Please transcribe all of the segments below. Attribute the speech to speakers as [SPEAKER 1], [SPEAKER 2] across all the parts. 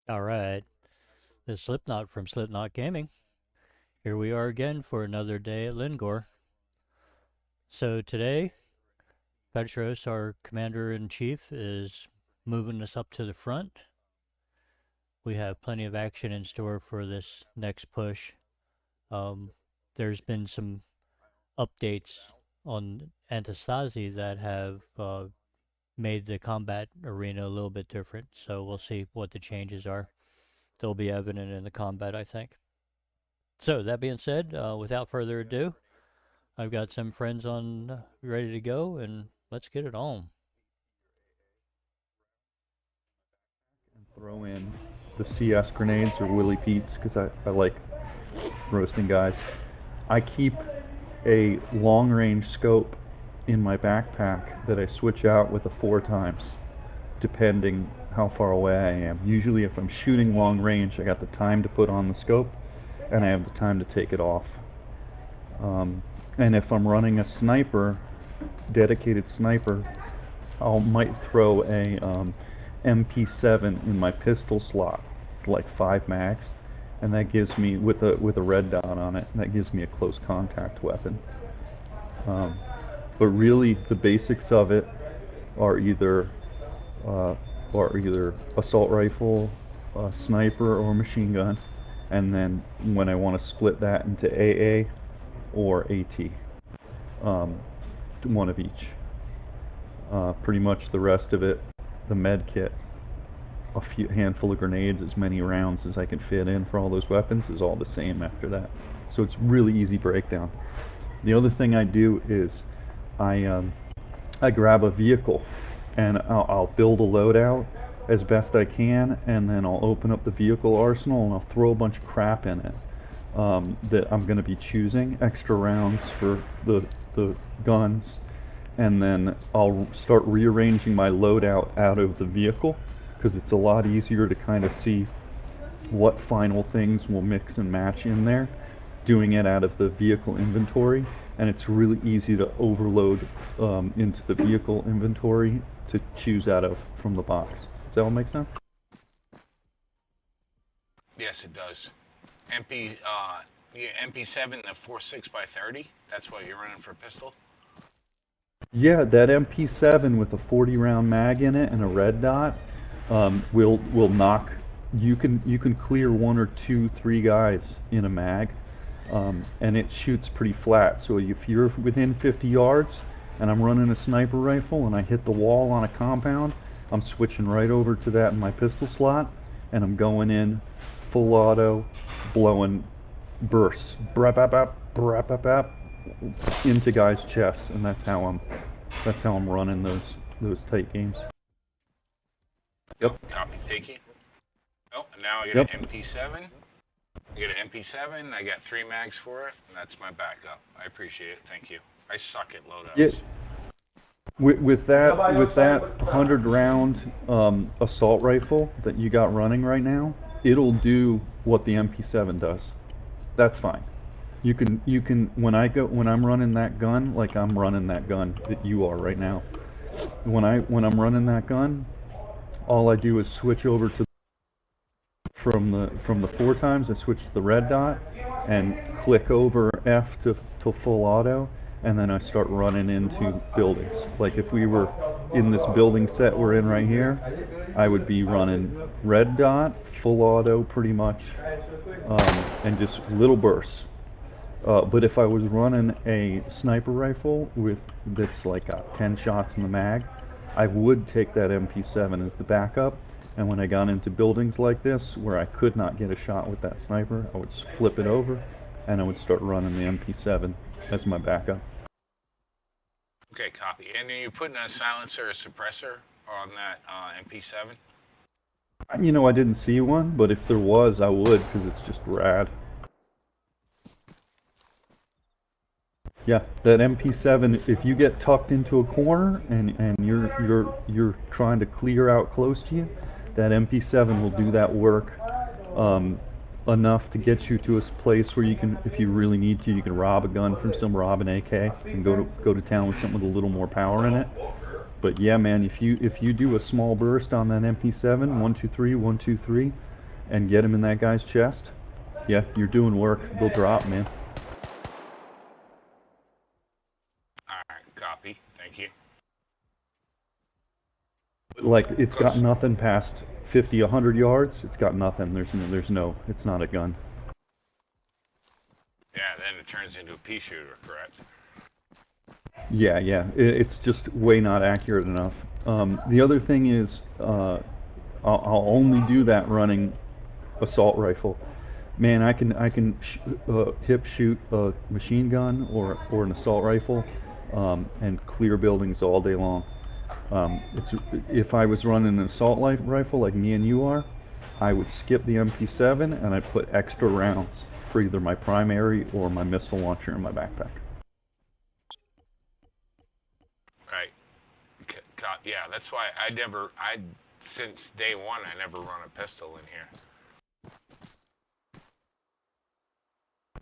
[SPEAKER 1] All right, this is Slipknot from Slipknot Gaming. Here we are again for another day at Lingor. So today, Petros, our commander-in-chief, is moving us up to the front. We have plenty of action in store for this next push. Um, there's been some updates on Antisasi that have made the combat arena a little bit different, so we'll see what the changes are. They'll be evident in the combat, I think. So, that being said, without further ado, I've got some friends on ready to go, and let's get it on.
[SPEAKER 2] Throw in the CS grenades or Willy Pete's because I like roasting guys. I keep a long range scope in my backpack that I switch out with a 4x depending how far away I am. Usually if I'm shooting long range I got the time to put on the scope and I have the time to take it off. And if I'm running a sniper, dedicated sniper, I might throw a MP7 in my pistol slot, like 5 mags, and that gives me, with a red dot on it, that gives me a close contact weapon. But really, the basics of it are either assault rifle, sniper, or machine gun, and then when I want to split that into AA or AT, one of each. Pretty much the rest of it, the med kit, a few handful of grenades, as many rounds as I can fit in for all those weapons is all the same after that. So it's really easy breakdown. The other thing I do is I grab a vehicle and I'll build a loadout as best I can, and then I'll open up the vehicle arsenal and I'll throw a bunch of crap in it that I'm going to be choosing, extra rounds for the guns, and then I'll start rearranging my loadout out of the vehicle because it's a lot easier to kind of see what final things will mix and match in there, doing it out of the vehicle inventory, and it's really easy to overload into the vehicle inventory to choose out of from the box. Does that all make sense?
[SPEAKER 3] Yes, it does. MP7, the 46 by 30. That's what you're running for pistol.
[SPEAKER 2] Yeah, that MP7 with a 40 round mag in it and a red dot will knock. You can clear 1 or 2, 3 guys in a mag, and it shoots pretty flat. So if you're within 50 yards and I'm running a sniper rifle and I hit the wall on a compound, I'm switching right over to that in my pistol slot, and I'm going in full auto, blowing bursts, brap bap bap, brap bap bap, into guys' chests, and that's how I'm running those tight games. Yep.
[SPEAKER 3] Copy, taking. Oh, and now I get
[SPEAKER 2] Yep.
[SPEAKER 3] an MP7. I get an MP7. I got 3 mags for it, and that's my backup. I appreciate it. Thank you. I suck at loadouts.
[SPEAKER 2] Yeah. With that 100 round assault rifle that you got running right now, it'll do what the MP7 does. That's fine. You can when I'm running that gun, like I'm running that gun that you are right now. When I'm running that gun, all I do is switch over to from the 4x. I switch to the red dot and click over F to full auto, and then I start running into buildings. Like if we were in this building set we're in right here, I would be running red dot, full auto pretty much, and just little bursts. But if I was running a sniper rifle that's like 10 shots in the mag, I would take that MP7 as the backup, and when I got into buildings like this where I could not get a shot with that sniper, I would flip it over and I would start running the MP7 as my backup.
[SPEAKER 3] Okay, copy. And then you putting a silencer or suppressor on that MP7?
[SPEAKER 2] You know, I didn't see one, but if there was, I would, because it's just rad. Yeah, that MP7, if you get tucked into a corner and you're trying to clear out close to you, that MP7 will do that work enough to get you to a place where you can, if you really need to, you can rob a gun from some, rob an AK, and go to town with something with a little more power in it. But yeah, man, if you do a small burst on that MP7, 1 2 3 1 2 3, and get him in that guy's chest, yeah, you're doing work. They'll drop, man.
[SPEAKER 3] Alright, copy. Thank you.
[SPEAKER 2] Like, it's got nothing past 50, 100 yards. It's got nothing. There's no, it's not a gun.
[SPEAKER 3] Yeah, then it turns into a pea shooter, correct?
[SPEAKER 2] Yeah, it's just way not accurate enough. The other thing is, I'll only do that running assault rifle. Man, I can hip shoot a machine gun or an assault rifle, and clear buildings all day long. If I was running an assault rifle like me and you are, I would skip the MP7 and I'd put extra rounds for either my primary or my missile launcher in my backpack.
[SPEAKER 3] Right. Yeah, that's why since day one, I never run a pistol in here.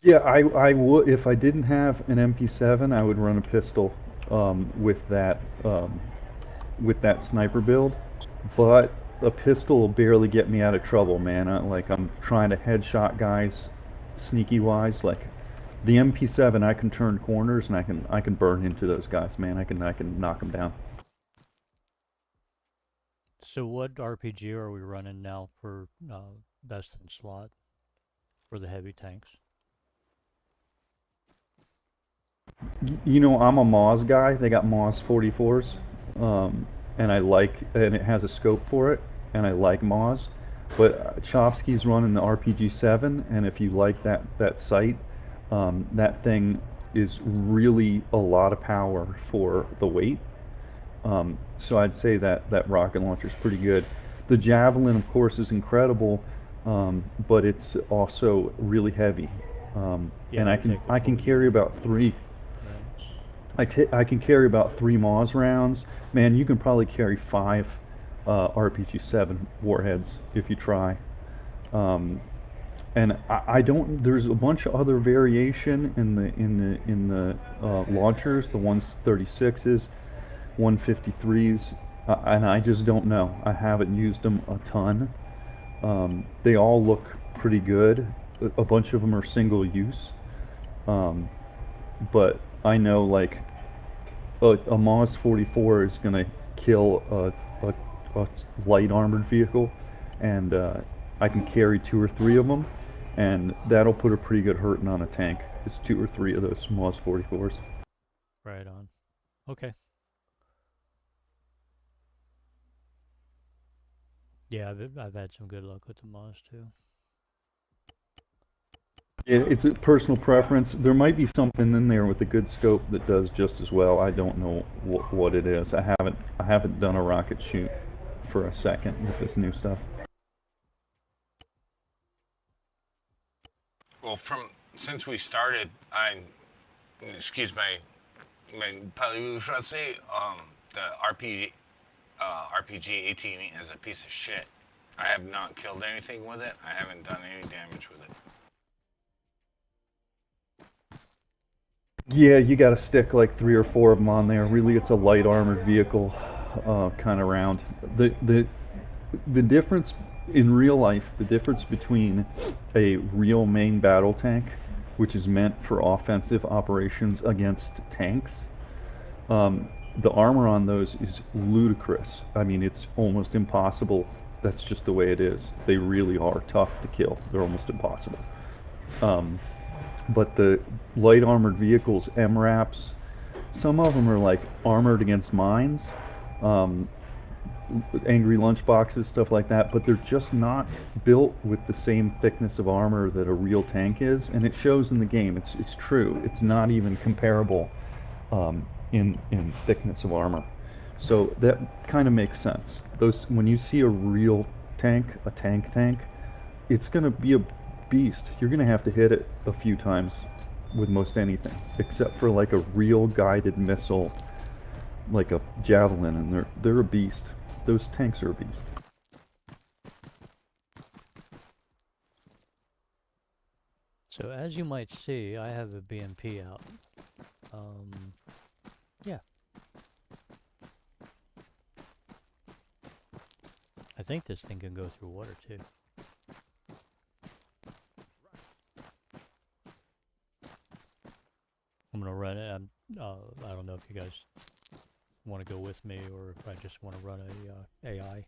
[SPEAKER 2] Yeah, I would, if I didn't have an MP7, I would run a pistol with that sniper build, but a pistol will barely get me out of trouble, man. I'm trying to headshot guys sneaky wise. Like the MP7, I can turn corners and I can burn into those guys, man. I can knock them down.
[SPEAKER 1] So what RPG are we running now for best in slot for the heavy tanks?
[SPEAKER 2] You know, I'm a Moz guy. They got Moz 44s, and and it has a scope for it, and I like Moz. But Chomsky's running the RPG-7, and if you like that sight, that thing is really a lot of power for the weight. So I'd say that rocket launcher is pretty good. The Javelin, of course, is incredible, but it's also really heavy.
[SPEAKER 1] Yeah,
[SPEAKER 2] And I can carry about three. I can carry about 3 Moz rounds. Man, you can probably carry 5 RPG-7 warheads if you try. And I don't. There's a bunch of other variation in the launchers. The 136s, 153s, and I just don't know. I haven't used them a ton. They all look pretty good. A bunch of them are single use. But I know like a Moz 44 is going to kill a light armored vehicle, and I can carry 2 or 3 of them, and that'll put a pretty good hurting on a tank. It's 2 or 3 of those Moz 44s.
[SPEAKER 1] Right on. Okay. Yeah, I've had some good luck with the Moz too.
[SPEAKER 2] It's a personal preference. There might be something in there with a good scope that does just as well. I don't know what it is. I haven't done a rocket shoot for a second with this new stuff.
[SPEAKER 3] Well, since we started, excuse my parlez-vous français, the RPG-18 is a piece of shit. I have not killed anything with it. I haven't done any damage with it.
[SPEAKER 2] Yeah, you got to stick like 3 or 4 of them on there. Really, it's a light armored vehicle kind of round. The difference in real life, the difference between a real main battle tank, which is meant for offensive operations against tanks, the armor on those is ludicrous. I mean, it's almost impossible. That's just the way it is. They really are tough to kill. They're almost impossible. But the light armored vehicles, MRAPs, some of them are like armored against mines, angry lunchboxes, stuff like that, but they're just not built with the same thickness of armor that a real tank is, and it shows in the game. It's true. It's not even comparable in thickness of armor. So that kind of makes sense. When you see a real tank, a tank, it's going to be a beast. You're going to have to hit it a few times with most anything, except for like a real guided missile, like a Javelin, and they're a beast. Those tanks are a beast.
[SPEAKER 1] So as you might see, I have a BMP out. Yeah. I think this thing can go through water too. I'm gonna run it. I don't know if you guys want to go with me or if I just want to run a AI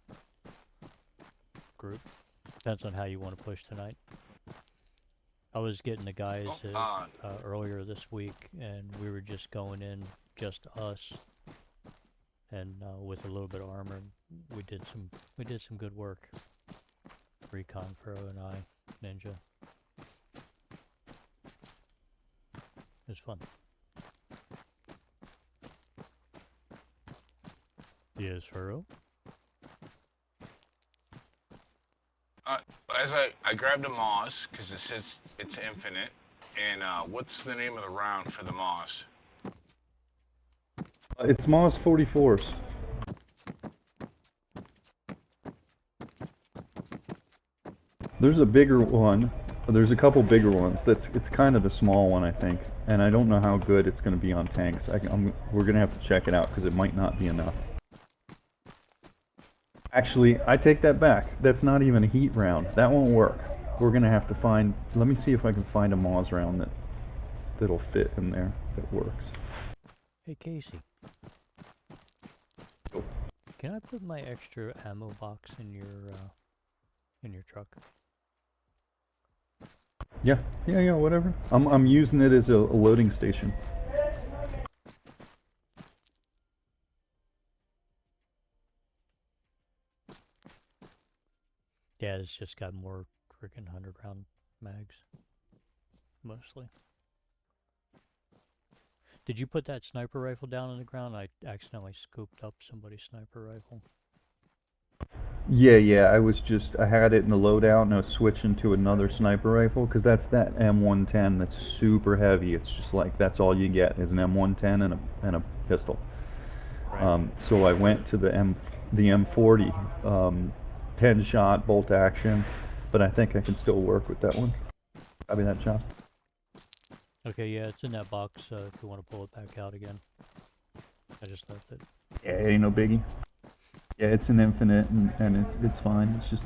[SPEAKER 1] group. Depends on how you want to push tonight. I was getting the guys earlier this week, and we were just going in, just us, and with a little bit of armor, we did some good work. Recon, Furrow, and I, Ninja. It was fun. Yes, Furrow.
[SPEAKER 3] As I grabbed a Moss because it says it's infinite, and what's the name of the round for the Moss?
[SPEAKER 2] It's Moss 44s. There's a bigger one. There's a couple bigger ones. It's kind of a small one, I think, and I don't know how good it's going to be on tanks. We're going to have to check it out because it might not be enough. Actually, I take that back. That's not even a heat round. That won't work. We're going to have to find... Let me see if I can find a Moz round that'll fit in there, that works.
[SPEAKER 1] Hey, Casey.
[SPEAKER 2] Oh.
[SPEAKER 1] Can I put my extra ammo box in your truck?
[SPEAKER 2] Yeah, whatever. I'm using it as a loading station.
[SPEAKER 1] Yeah, it's just got more freaking 100-round mags, mostly. Did you put that sniper rifle down on the ground? I accidentally scooped up somebody's sniper rifle.
[SPEAKER 2] Yeah, I had it in the loadout and I was switching to another sniper rifle because that's that M110 that's super heavy. It's just like, that's all you get is an M110 and a pistol. Right. So I went to the M40, 10 shot bolt action, but I think I can still work with that one. Copy that, John.
[SPEAKER 1] Okay, yeah, it's in that box if you want to pull it back out again. I just left it.
[SPEAKER 2] Yeah, ain't no biggie. Yeah, it's an infinite and it's fine. It's just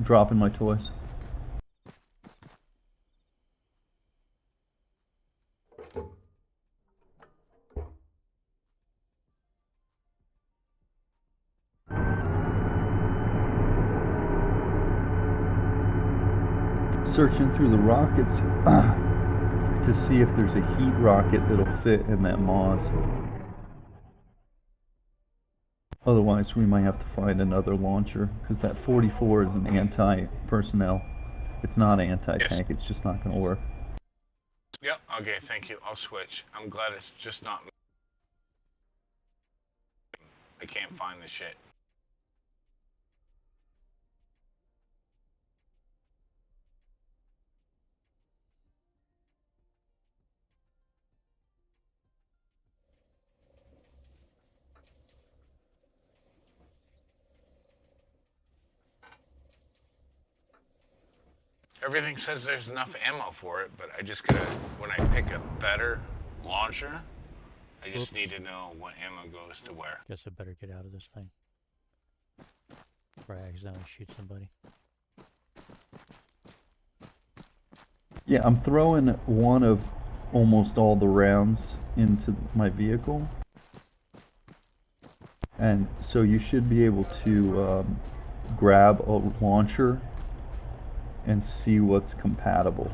[SPEAKER 2] dropping my toys. Searching through the rockets to see if there's a heat rocket that'll fit in that Moz. Otherwise, we might have to find another launcher, because that 44 is an anti-personnel. It's not anti-tank, It's just not going to work.
[SPEAKER 3] Yep, okay, thank you. I'll switch. I'm glad it's just not me. I can't find the shit. Everything says there's enough ammo for it, but I just gotta, when I pick a better launcher, I just need to know what ammo goes to where.
[SPEAKER 1] Guess I better get out of this thing before I accidentally shoot somebody.
[SPEAKER 2] Yeah, I'm throwing one of almost all the rounds into my vehicle. And so you should be able to grab a launcher and see what's compatible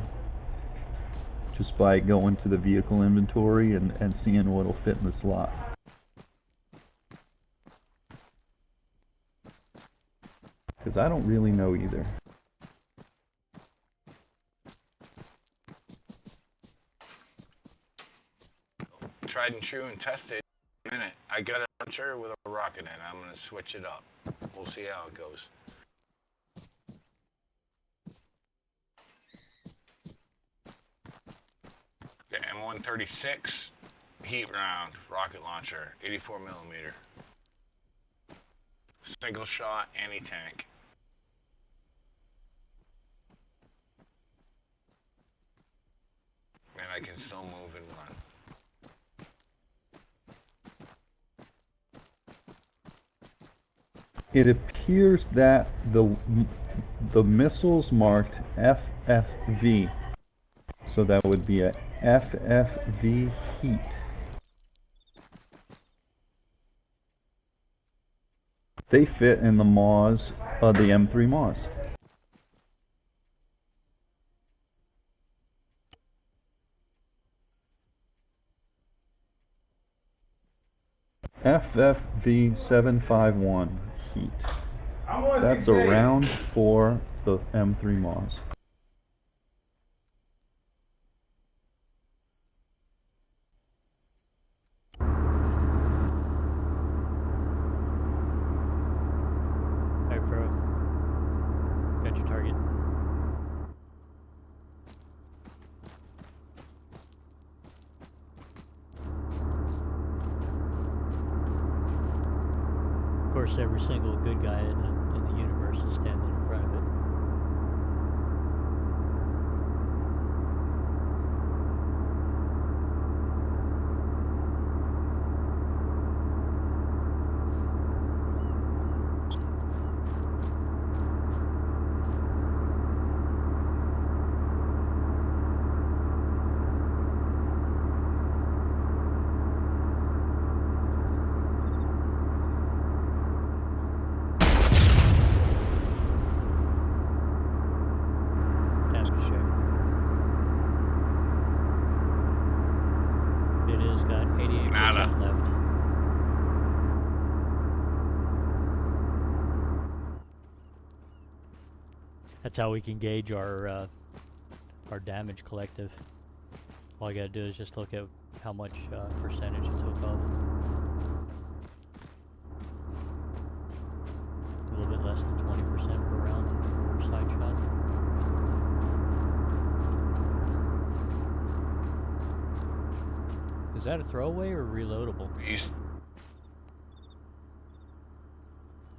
[SPEAKER 2] just by going to the vehicle inventory and seeing what'll fit in the slot. Because I don't really know either.
[SPEAKER 3] Tried and true and tested. In a minute, I got a launcher with a rocket in it. I'm gonna switch it up. We'll see how it goes. The M136 heat round rocket launcher, 84 millimeter. Single shot anti-tank. And I can still move and run.
[SPEAKER 2] It appears that the missiles marked FFV, so that would be a FFV Heat. They fit in the Maws, the M3 Maws. FFV751 Heat. That's a round for the M3 Maws.
[SPEAKER 1] Alright, bro. Got your target. Of course, every single good guy in the universe is standing in front of it. Damage check. It has got 88%
[SPEAKER 3] Nada.
[SPEAKER 1] left. That's how we can gauge our damage collective. All I gotta do is just look at how much percentage it took off. A little bit less than 20% per round per side shot. Is that a throwaway or reloadable?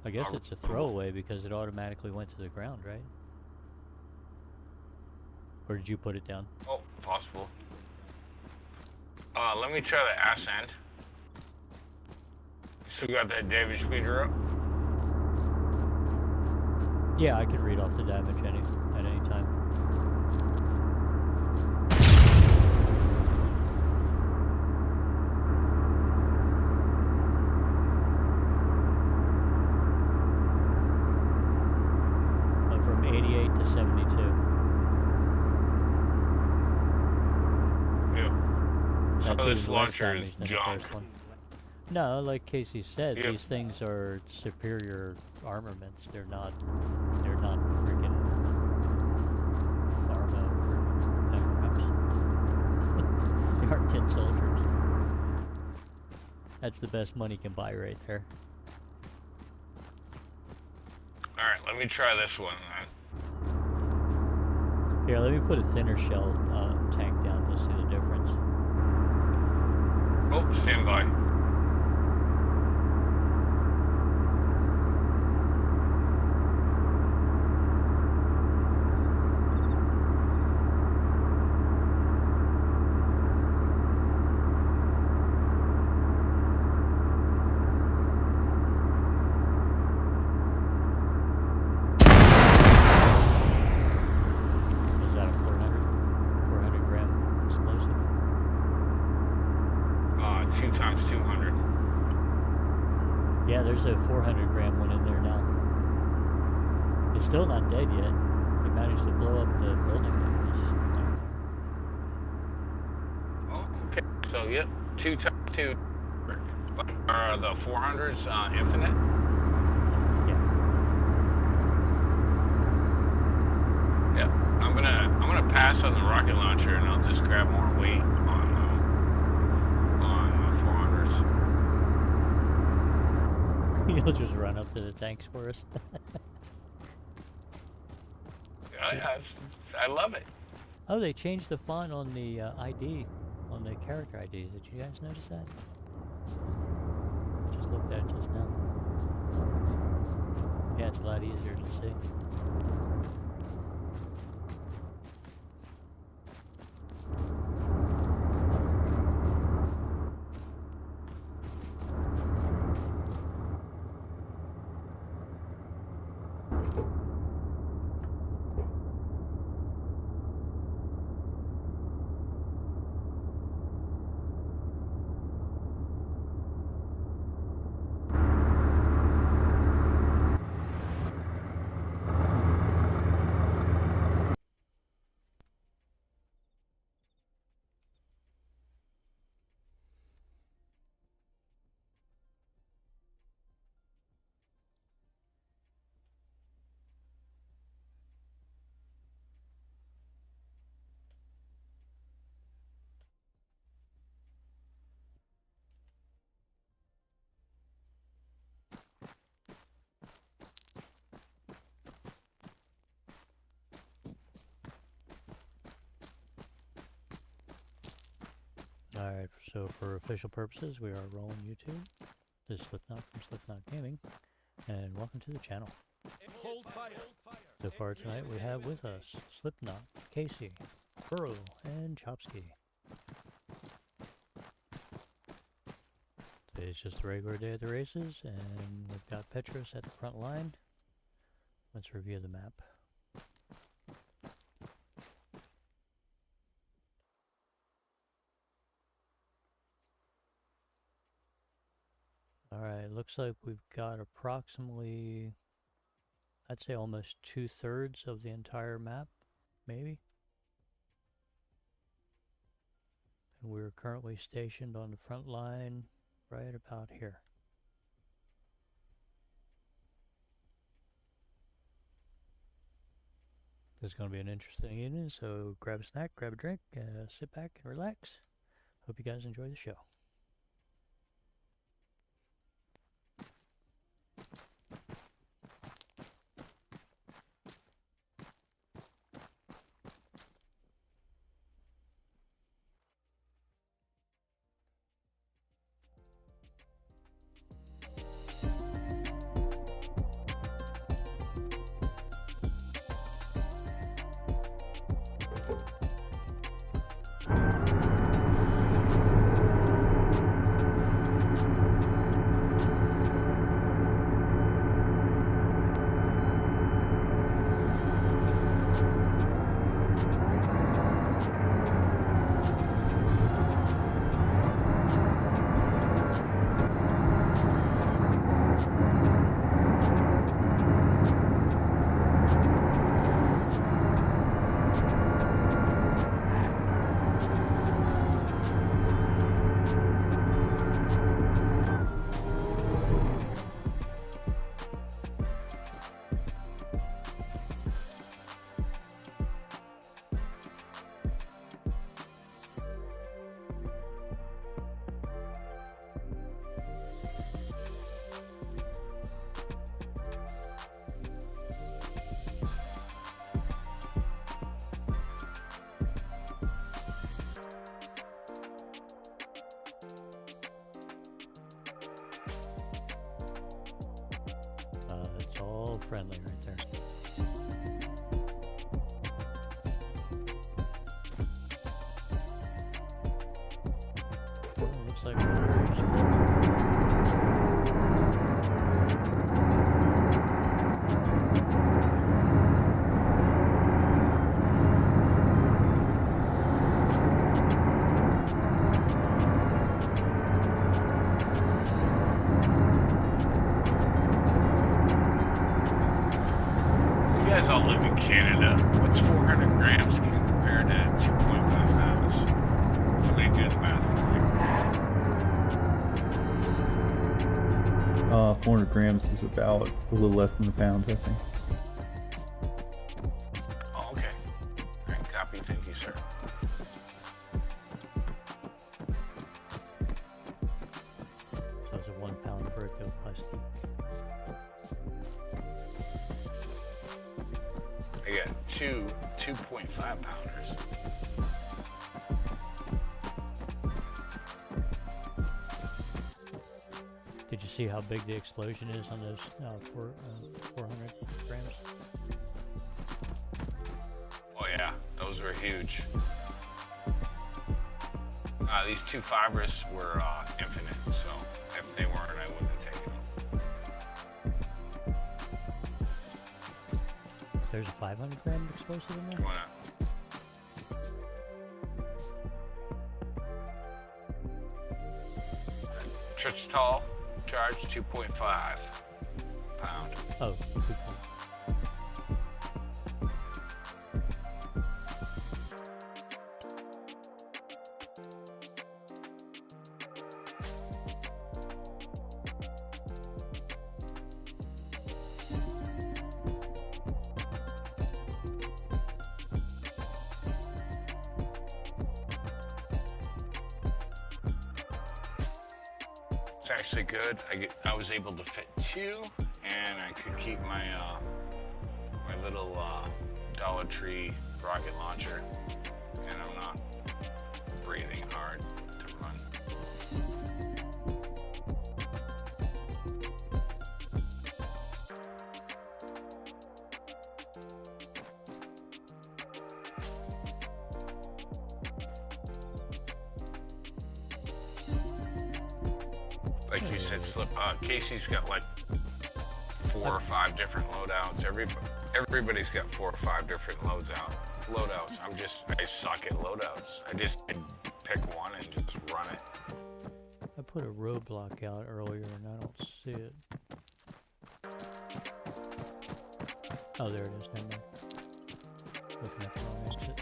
[SPEAKER 1] I guess it's a throwaway because it automatically went to the ground, right? Or did you put it down?
[SPEAKER 3] Oh, possible. Let me try the ass end. Still got that damage meter up?
[SPEAKER 1] Yeah, I can read off the damage at any time. Went from 88 to 72.
[SPEAKER 3] Yep. So
[SPEAKER 1] That's
[SPEAKER 3] this
[SPEAKER 1] even less
[SPEAKER 3] launcher
[SPEAKER 1] damage
[SPEAKER 3] is
[SPEAKER 1] than the
[SPEAKER 3] junk.
[SPEAKER 1] first one. No, like Casey said,
[SPEAKER 3] Yep.
[SPEAKER 1] these things are superior armaments. They're not freaking ARMA freaking aircraft. They are tin soldiers. That's the best money can buy right there.
[SPEAKER 3] Alright, let me try this one then.
[SPEAKER 1] Here, let me put a thinner shell tank down to see the difference.
[SPEAKER 3] Oh, stand by.
[SPEAKER 1] Is that a 400 gram explosive?
[SPEAKER 3] 2 times 200.
[SPEAKER 1] Yeah, there's a 400 gram one in there now. It's still not dead yet. He managed to blow up the building that was down there.
[SPEAKER 3] Oh, okay. So, yep, 2 times 2. Are the 400s infinite?
[SPEAKER 1] Yeah.
[SPEAKER 3] Yep. I'm gonna pass on the rocket launcher and I'll just grab more weight on 400s.
[SPEAKER 1] You'll just run up to the tanks for us.
[SPEAKER 3] I love it.
[SPEAKER 1] Oh, they changed the font on the ID, on the character IDs. Did you guys notice that? I just looked at it just now. Yeah, it's a lot easier to see. Alright, so for official purposes, we are rolling YouTube. This is Slipknot from Slipknot Gaming, and welcome to the channel.
[SPEAKER 4] Hold fire.
[SPEAKER 1] So far tonight we have with us Slipknot, Casey, Burrow, and Chopsky. Today's just a regular day at the races, and we've got Petros at the front line. Let's review the map. Alright, looks like we've got approximately, I'd say almost 2/3 of the entire map, maybe. And we're currently stationed on the front line right about here. This is going to be an interesting evening, so grab a snack, grab a drink, sit back and relax. Hope you guys enjoy the show. It's all friendly right there. Well, looks like we're very split.
[SPEAKER 3] You guys all live in Canada. What's 400 grams compared to 2.5 pounds? Somebody do the math for me.
[SPEAKER 2] 400 grams is about a little less than a pound, I think.
[SPEAKER 3] Oh, okay. Alright, copy. Thank you, sir.
[SPEAKER 1] So it's a 1 pound birthday of plastic.
[SPEAKER 3] I got two 2.5 pounders.
[SPEAKER 1] Did you see how big the explosion is on those 400 grams?
[SPEAKER 3] Oh yeah, those were huge. These two fibers were infinite, so if they weren't, I wouldn't have taken them.
[SPEAKER 1] There's a 500 gram explosive in there?
[SPEAKER 3] Come on out. Church tall, charge 2.5 pound.
[SPEAKER 1] Oh, good point.
[SPEAKER 3] It's actually good. I was able to fit two, and I could keep my my little Dollar Tree rocket launcher, and I'm not breathing hard to you said, Slip, Casey's got like 4 or 5 different loadouts. Everybody's got 4 or 5 different loadouts. I suck at loadouts. I just pick one and just run it.
[SPEAKER 1] I put a roadblock out earlier and I don't see it. Oh, there it is. Never mind. Looking at the wrong exit.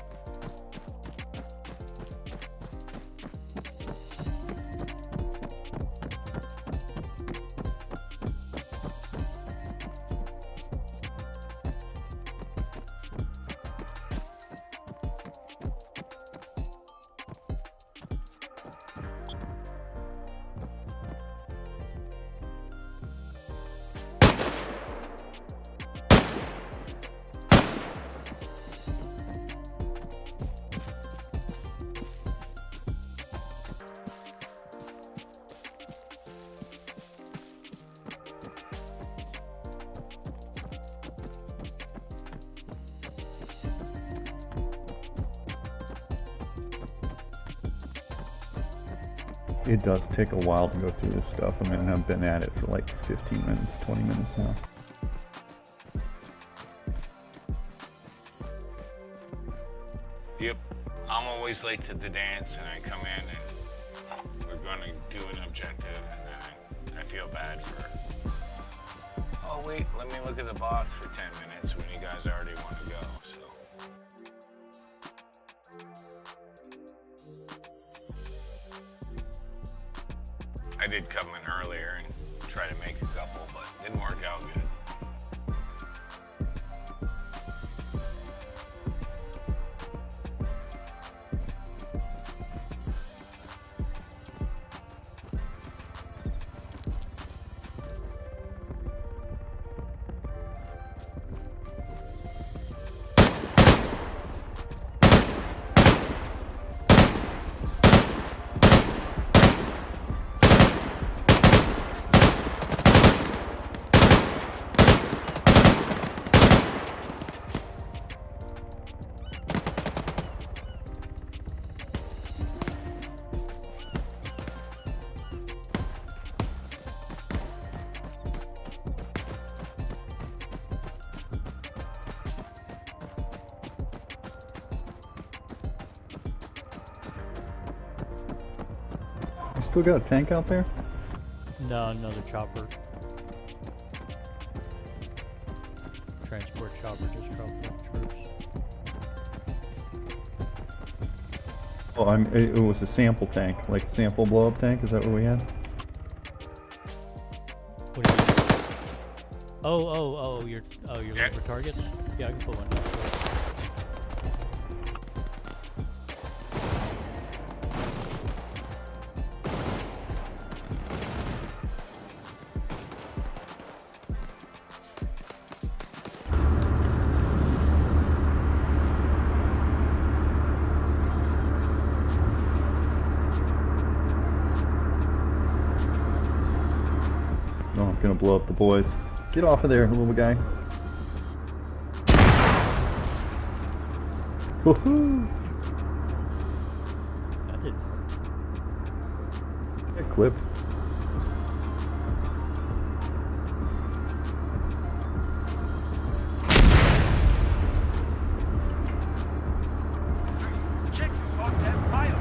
[SPEAKER 2] It does take a while to go through this stuff. I mean, I've been at it for like 15 minutes, 20 minutes now.
[SPEAKER 3] Yep. I'm always late to the dance, and I come in and we're going to do an objective, and then I feel bad for, oh wait, let me look at the box for 10 minutes when you guys already want to go, so. I did come in earlier and try to make a couple, but it didn't work out good.
[SPEAKER 2] Still got a tank out there?
[SPEAKER 1] No, another chopper. Transport chopper just dropped off troops.
[SPEAKER 2] Oh, it was a sample tank, like a sample blow-up tank. Is that what we had?
[SPEAKER 1] What do you mean? Oh, you're looking for targets? Yeah, I can put one down.
[SPEAKER 2] No, I'm gonna blow up the boys. Get off of there, little guy. Woohoo!
[SPEAKER 1] That did.
[SPEAKER 2] Get clipped.
[SPEAKER 4] Check your goddamn fire!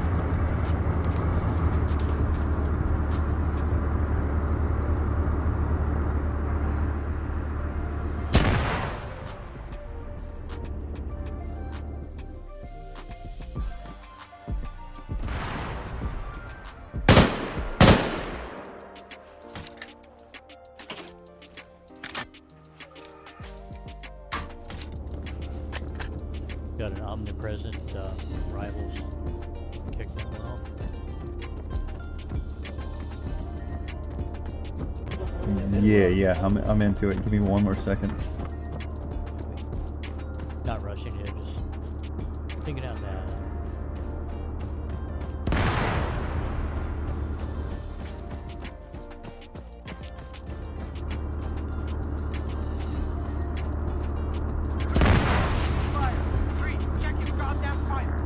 [SPEAKER 1] Got an omnipresent rivals. Kick that one off.
[SPEAKER 2] Yeah, I'm into it. Give me one more second.
[SPEAKER 1] Not rushing it, just thinking out loud.
[SPEAKER 4] Fire! 3, check your goddamn fire!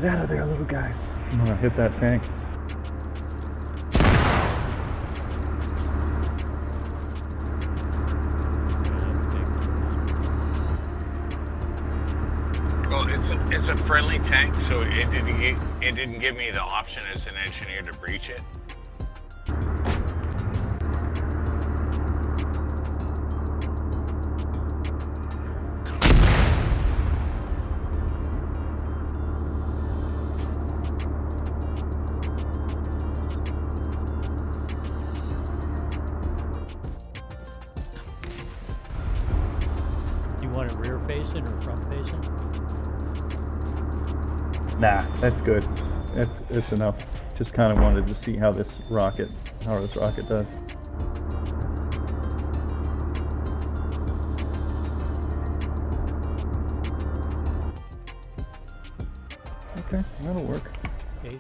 [SPEAKER 2] Get out of there, little guy. I'm gonna hit that tank.
[SPEAKER 3] Well, it's a friendly tank, so it didn't give me the option as an engineer to breach it.
[SPEAKER 1] Do you want it rear facing or front facing?
[SPEAKER 2] Nah, that's good. It's enough. Just kind of wanted to see how this rocket does. Okay, that'll work.
[SPEAKER 1] Okay.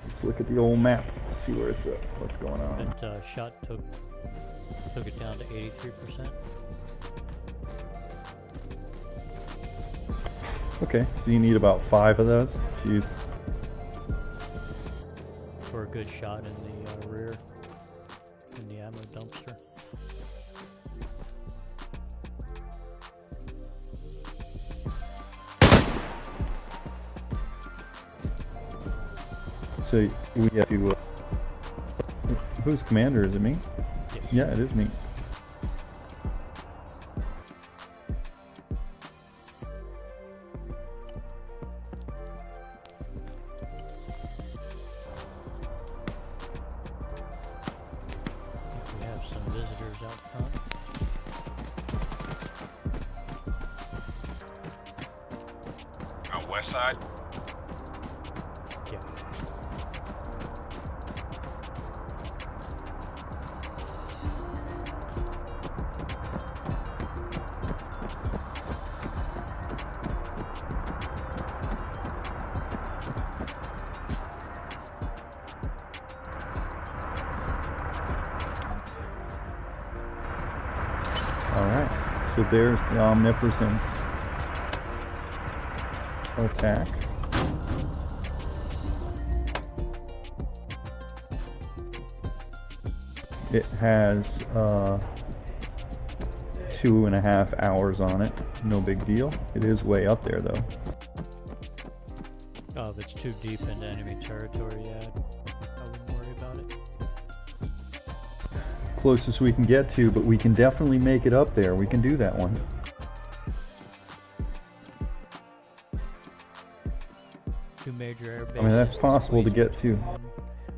[SPEAKER 2] Let's look at the old map. See where it's at. What's going on?
[SPEAKER 1] That shot took it down to 83%.
[SPEAKER 2] Okay, so you need about 5 of those. Jeez.
[SPEAKER 1] For a good shot in the rear, in the ammo dumpster.
[SPEAKER 2] So we have to. Who's commander? Is it me?
[SPEAKER 1] Yes.
[SPEAKER 2] Yeah, it is me.
[SPEAKER 1] We have some visitors out front.
[SPEAKER 3] On west side.
[SPEAKER 1] Yeah.
[SPEAKER 2] Alright, so there's the omnipresent attack. It has 2.5 hours on it. No big deal. It is way up there though.
[SPEAKER 1] Oh, if it's too deep into enemy territory, yeah, I wouldn't worry about it.
[SPEAKER 2] Closest we can get to, but we can definitely make it up there. We can do that one.
[SPEAKER 1] Two major air bases.
[SPEAKER 2] I mean, that's possible to get to.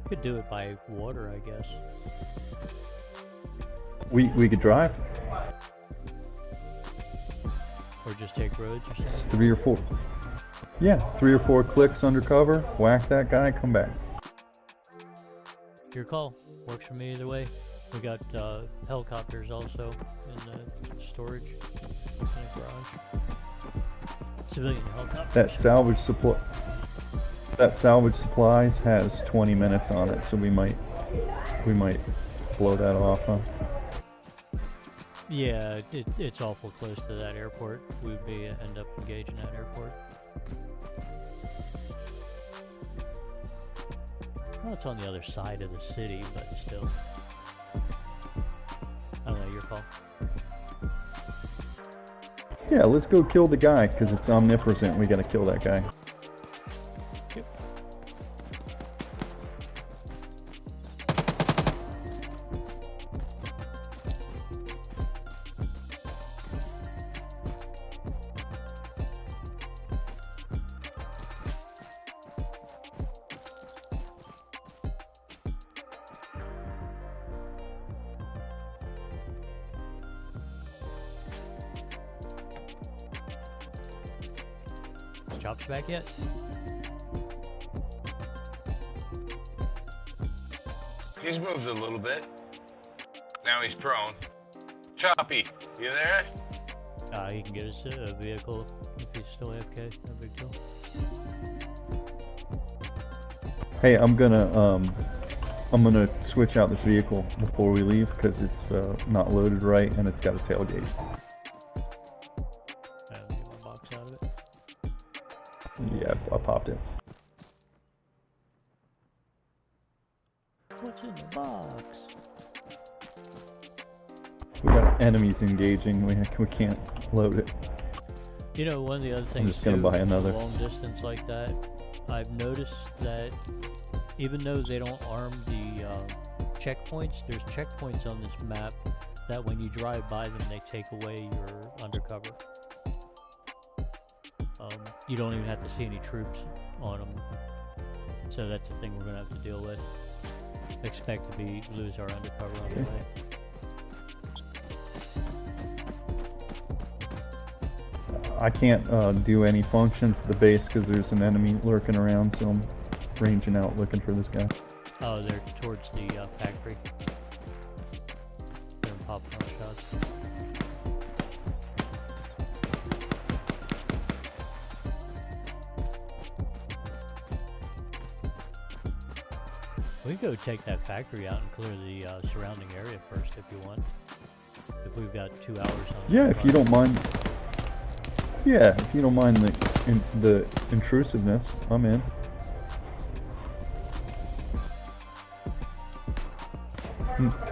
[SPEAKER 1] Could do it by water, I guess.
[SPEAKER 2] We could drive
[SPEAKER 1] Or just take roads or something.
[SPEAKER 2] 3 or 4. Yeah, 3 or 4 clicks undercover, whack that guy, come back.
[SPEAKER 1] Your call. Works for me either way. We got helicopters also in the storage in the garage. Civilian helicopters.
[SPEAKER 2] That salvage supplies has 20 minutes on it, so we might blow that off, huh?
[SPEAKER 1] Yeah, it's awful close to that airport. We'd end up engaging that airport. Well, it's on the other side of the city, but still. I don't know, your call.
[SPEAKER 2] Yeah, let's go kill the guy, because it's omnipresent. We gotta kill that guy.
[SPEAKER 1] Yep. Chops back yet?
[SPEAKER 3] He's moved a little bit. Now he's prone. Choppy, you there?
[SPEAKER 1] He can get his vehicle if he's still AFK. No big deal.
[SPEAKER 2] Hey, I'm gonna switch out this vehicle before we leave, because it's not loaded right and it's got a tailgate.
[SPEAKER 1] Get my box out of it.
[SPEAKER 2] Yeah, I popped it.
[SPEAKER 1] What's in the box?
[SPEAKER 2] We got enemies engaging. We can't load it.
[SPEAKER 1] You know, one of the other things
[SPEAKER 2] I'm just gonna
[SPEAKER 1] too,
[SPEAKER 2] buy another.
[SPEAKER 1] long distance like that, I've noticed that even though they don't arm the checkpoints, there's checkpoints on this map that when you drive by them, they take away your undercover. You don't even have to see any troops on them. So that's the thing we're gonna have to deal with. Expect to lose our undercover on the way.
[SPEAKER 2] I can't do any functions at the base because there's an enemy lurking around, so I'm ranging out looking for this guy.
[SPEAKER 1] Oh, they're towards the factory. They're popping our shots. We can go take that factory out and clear the surrounding area first if you want. If we've got 2 hours on
[SPEAKER 2] Yeah, if you don't mind. Yeah, if you don't mind the intrusiveness, I'm in.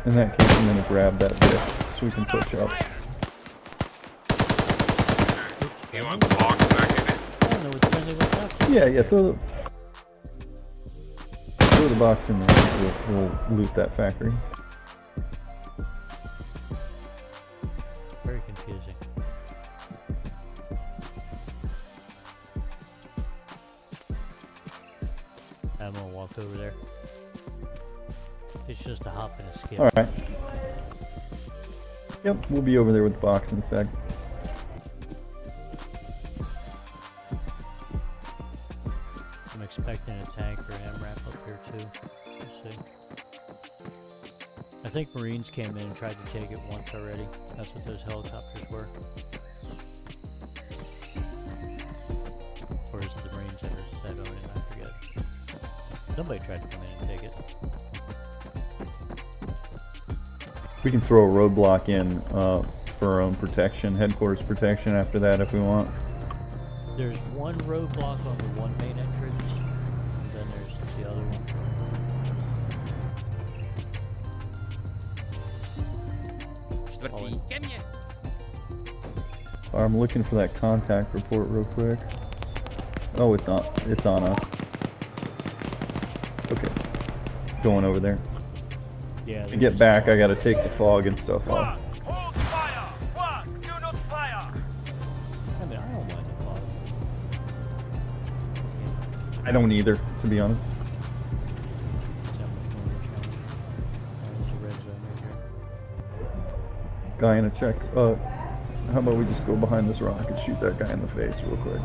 [SPEAKER 2] In that case, I'm gonna grab that bit so we can push up.
[SPEAKER 3] You want the box back in it?
[SPEAKER 1] I don't know what's friendly with that.
[SPEAKER 2] Yeah, throw the box in there. We'll loot that factory.
[SPEAKER 1] Very confusing. I'm gonna walk over there. It's just a hop and a skip.
[SPEAKER 2] Alright. Yep, we'll be over there with the box in a sec.
[SPEAKER 1] I'm expecting a tank or an MRAP up here too. We'll see. I think Marines came in and tried to take it once already. That's what those helicopters were. Or is it the Marines that own it? I forget. Somebody tried to come in and take it.
[SPEAKER 2] We can throw a roadblock in for our own protection, headquarters protection after that if we want.
[SPEAKER 1] There's one roadblock on the one main entrance, and then there's the other one.
[SPEAKER 2] I'm looking for that contact report real quick. Oh, it's not. It's on us. Okay. Going over there.
[SPEAKER 1] Yeah.
[SPEAKER 2] To get back, I gotta take the fog and stuff off.
[SPEAKER 4] Hold fire! One, do not fire!
[SPEAKER 1] I mean, I don't mind the fog.
[SPEAKER 2] I don't either, to be honest.
[SPEAKER 1] There's a red zone right here.
[SPEAKER 2] Guy in a check. How about we just go behind this rock and shoot that guy in the face real quick?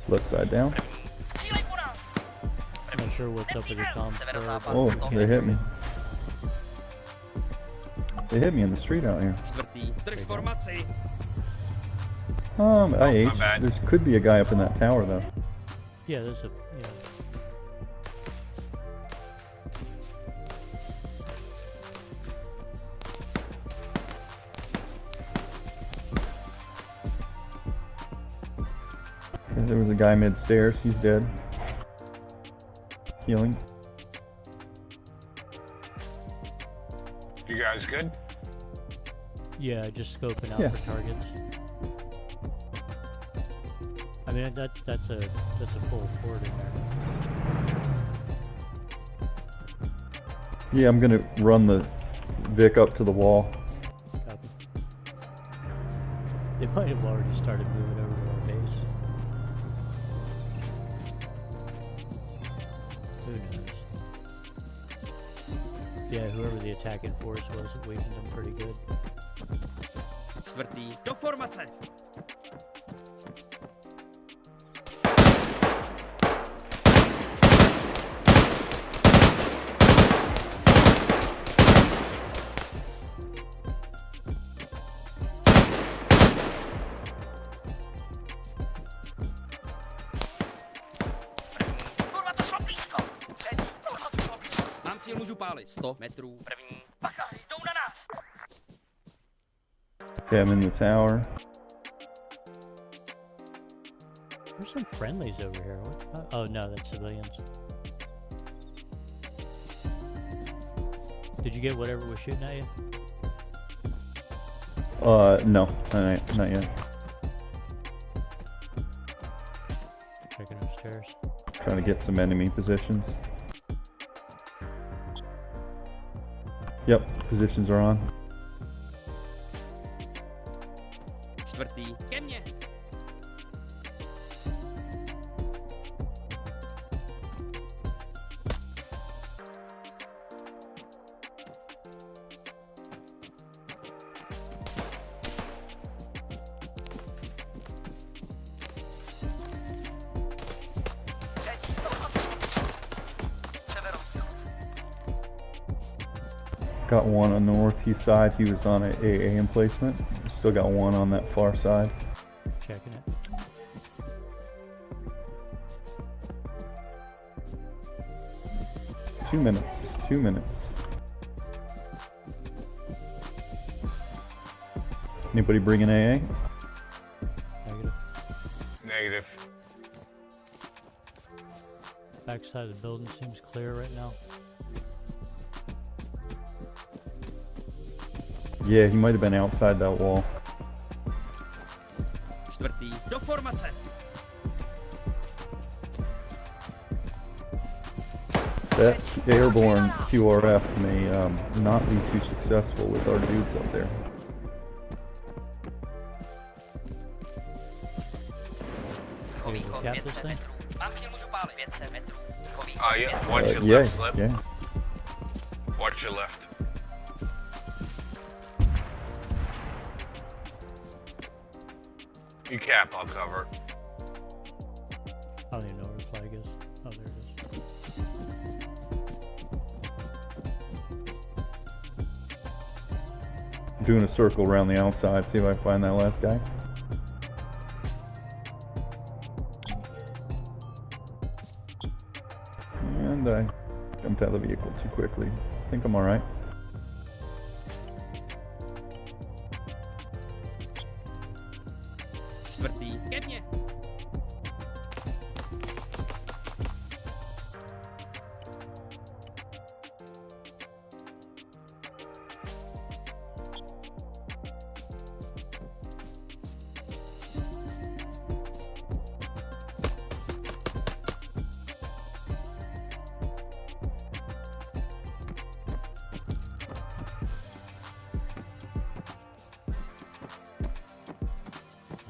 [SPEAKER 2] Left side down.
[SPEAKER 1] I'm not sure what's up with the comms.
[SPEAKER 2] Oh, they hit me. They hit me in the street out here. I
[SPEAKER 3] my
[SPEAKER 2] H.
[SPEAKER 3] bad.
[SPEAKER 2] There could be a guy up in that tower though.
[SPEAKER 1] Yeah, there's a. Yeah.
[SPEAKER 2] There was a guy mid-stairs. He's dead. Healing.
[SPEAKER 3] You guys good?
[SPEAKER 1] Yeah, just scoping out
[SPEAKER 2] Yeah.
[SPEAKER 1] for targets. I mean, that's a full fort in there.
[SPEAKER 2] Yeah, I'm gonna run the Vic up to the wall.
[SPEAKER 1] Copy. They might have already started moving over to our base. Who knows? Yeah, whoever the attacking force was, it weakened them pretty good.
[SPEAKER 4] Do formace!
[SPEAKER 5] si je můžu pálit. 100 metrů. První. Bacha, jdou na nás.
[SPEAKER 2] Okay, I'm in the tower.
[SPEAKER 1] There's some friendlies over here. What? Oh no, that's civilians. Did you get whatever was shooting at you?
[SPEAKER 2] No, not yet.
[SPEAKER 1] Checking upstairs.
[SPEAKER 2] Trying to get some enemy positions. Yep, positions are on.
[SPEAKER 5] Čtvrtý. Ke mně.
[SPEAKER 2] Got one on the northeast side. He was on a AA emplacement. Still got one on that far side.
[SPEAKER 1] Checking it.
[SPEAKER 2] Two minutes. Anybody bringing AA?
[SPEAKER 1] Negative.
[SPEAKER 3] Negative.
[SPEAKER 1] Backside of the building seems clear right now.
[SPEAKER 2] Yeah, he might have been outside that wall.
[SPEAKER 5] Čtvrtý. Do formace.
[SPEAKER 2] That airborne QRF may not be too successful with our dudes up there.
[SPEAKER 5] Východ
[SPEAKER 1] Cap this
[SPEAKER 5] 500
[SPEAKER 1] thing?
[SPEAKER 5] metrů. Mám si je můžu pálit. 500 metrů. Východ.
[SPEAKER 3] Yeah, watch your
[SPEAKER 2] Yeah,
[SPEAKER 3] left slip.
[SPEAKER 2] yeah.
[SPEAKER 3] Watch your left. You cap, I'll cover.
[SPEAKER 1] I don't even know where the flag is. Oh, there it is.
[SPEAKER 2] Doing a circle around the outside, see if I find that last guy. And I jumped out of the vehicle too quickly. I think I'm alright.
[SPEAKER 5] Čtvrtý. Ke mně.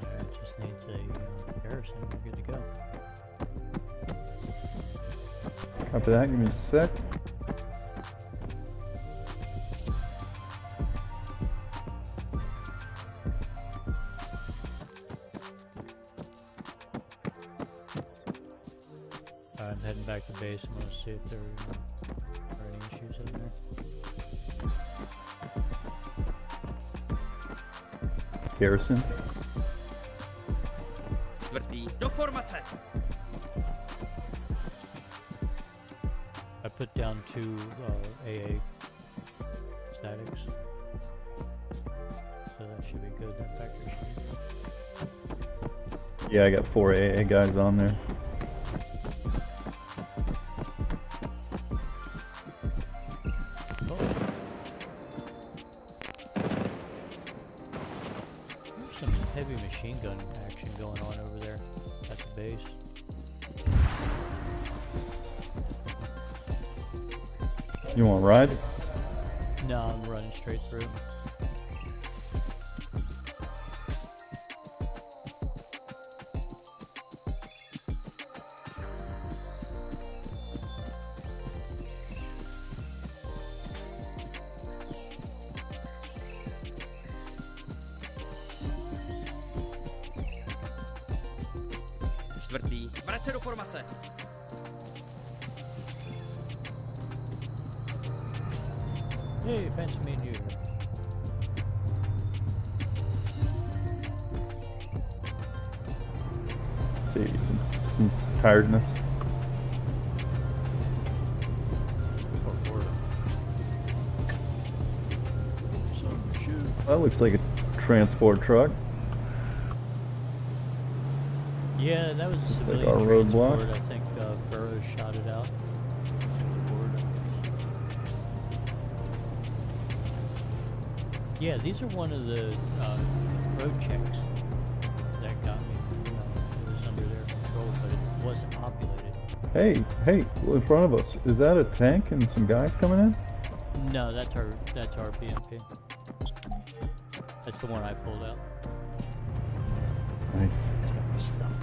[SPEAKER 1] Alright, just needs a garrison. We're good to go.
[SPEAKER 2] After that, give me a sec.
[SPEAKER 1] I'm heading back to base. I'm gonna see if there are any issues over there.
[SPEAKER 2] Garrison.
[SPEAKER 5] Čtvrtý. Do formace.
[SPEAKER 1] I put down 2 AA statics. So that should be good. That factor should be
[SPEAKER 2] Yeah, I got 4 AA guys on there.
[SPEAKER 1] good. Oh. There's some heavy machine gun action going on over there at the base.
[SPEAKER 2] You want to ride?
[SPEAKER 1] No, I'm running straight through.
[SPEAKER 5] Čtvrtý. Vrať se do formace.
[SPEAKER 1] Hey, fancy meeting you.
[SPEAKER 2] See, some tiredness.
[SPEAKER 1] Poor Florida.
[SPEAKER 2] That looks like a transport truck.
[SPEAKER 1] Yeah, that was a
[SPEAKER 2] Like
[SPEAKER 1] civilian
[SPEAKER 2] our roadblock.
[SPEAKER 1] transport. I think Petros shot it out. Yeah, these are one of the road checks that got me when it was under their control, but it wasn't populated.
[SPEAKER 2] Hey, in front of us. Is that a tank and some guys coming in?
[SPEAKER 1] No, that's our BMP. That's the one I pulled out.
[SPEAKER 2] Nice.
[SPEAKER 1] It's got my stuff.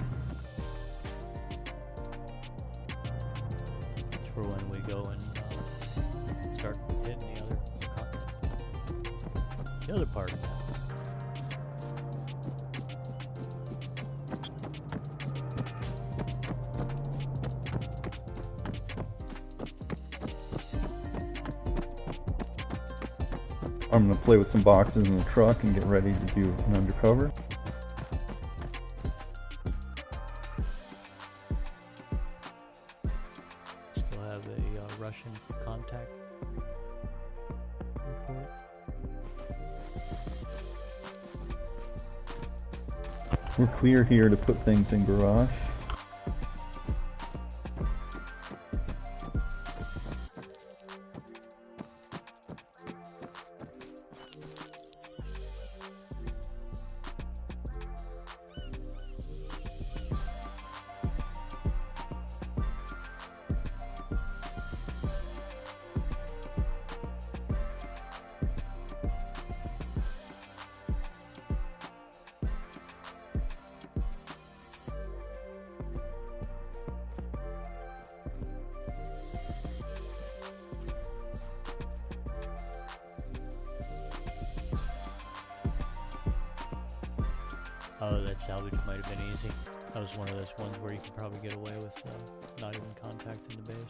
[SPEAKER 1] It's for when we go and start hitting the other part of that.
[SPEAKER 2] I'm gonna play with some boxes in the truck and get ready to do an undercover.
[SPEAKER 1] Still have a Russian contact report.
[SPEAKER 2] We're clear here to put things in garage.
[SPEAKER 1] Oh, that salvage might have been easy. That was one of those ones where you could probably get away with not even contacting the base.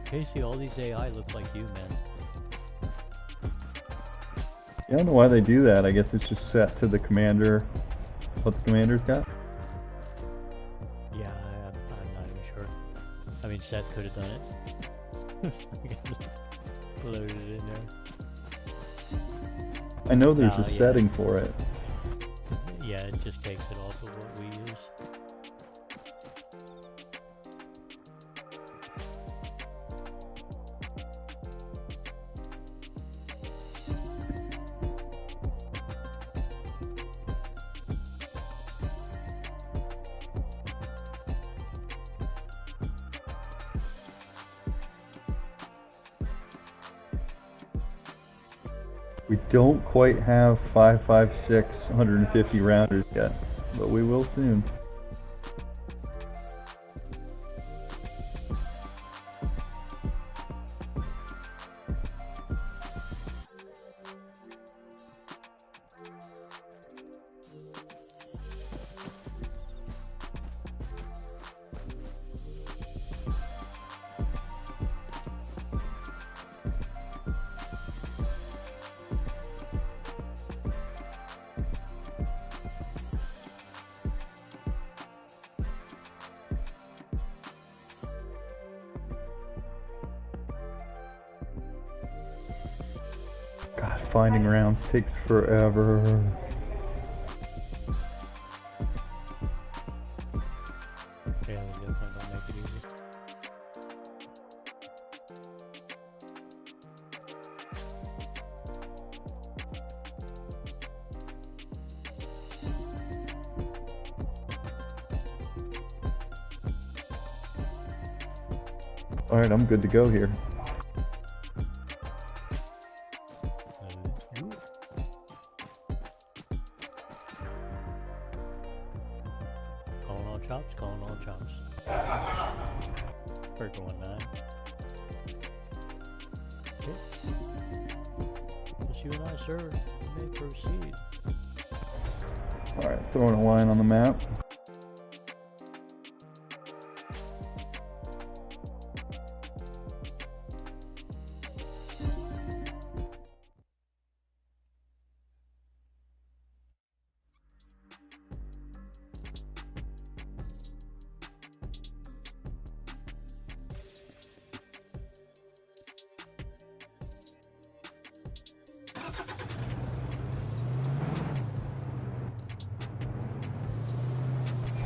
[SPEAKER 1] Casey, all these AI look like you, man.
[SPEAKER 2] Yeah, I don't know why they do that. I guess it's just set to the commander, what the commander's got.
[SPEAKER 1] Yeah, I'm not even sure. I mean, Seth could have done it. Loaded it in there.
[SPEAKER 2] I know there's a
[SPEAKER 1] yeah.
[SPEAKER 2] setting for it.
[SPEAKER 1] Yeah, it just takes it off of what we use.
[SPEAKER 2] We don't quite have 5.56 150 rounders yet, but we will soon. God, finding rounds takes forever.
[SPEAKER 1] Yeah, they definitely don't make it easy.
[SPEAKER 2] Alright, I'm good to go here.
[SPEAKER 1] Calling all chops, calling all chops. Burger 19. Okay. Just you and I, sir. You may proceed.
[SPEAKER 2] Alright, throwing a line on the map.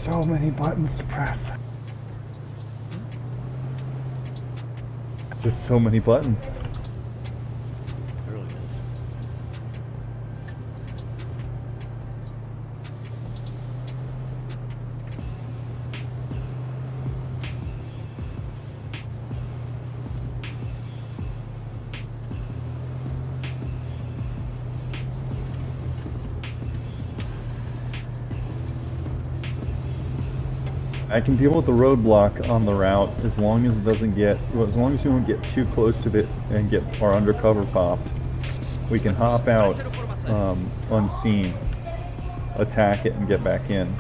[SPEAKER 2] So many buttons to press. Just so many buttons.
[SPEAKER 1] It really is.
[SPEAKER 2] I can deal with the roadblock on the route as long as it doesn't get, well, as long as you don't get too close to it and get our undercover popped. We can hop out unseen, attack it, and get back in.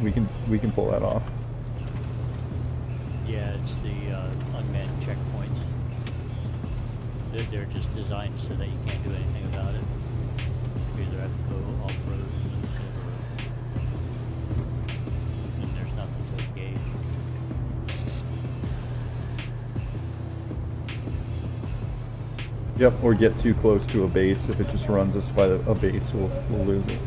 [SPEAKER 2] We can pull that off.
[SPEAKER 1] Yeah, it's the unmanned checkpoints. They're just designed so that you can't do anything about it. You either have to go off-road and there's nothing to engage.
[SPEAKER 2] Yep, or get too close to a base. If it just runs us by a base, we'll lose it.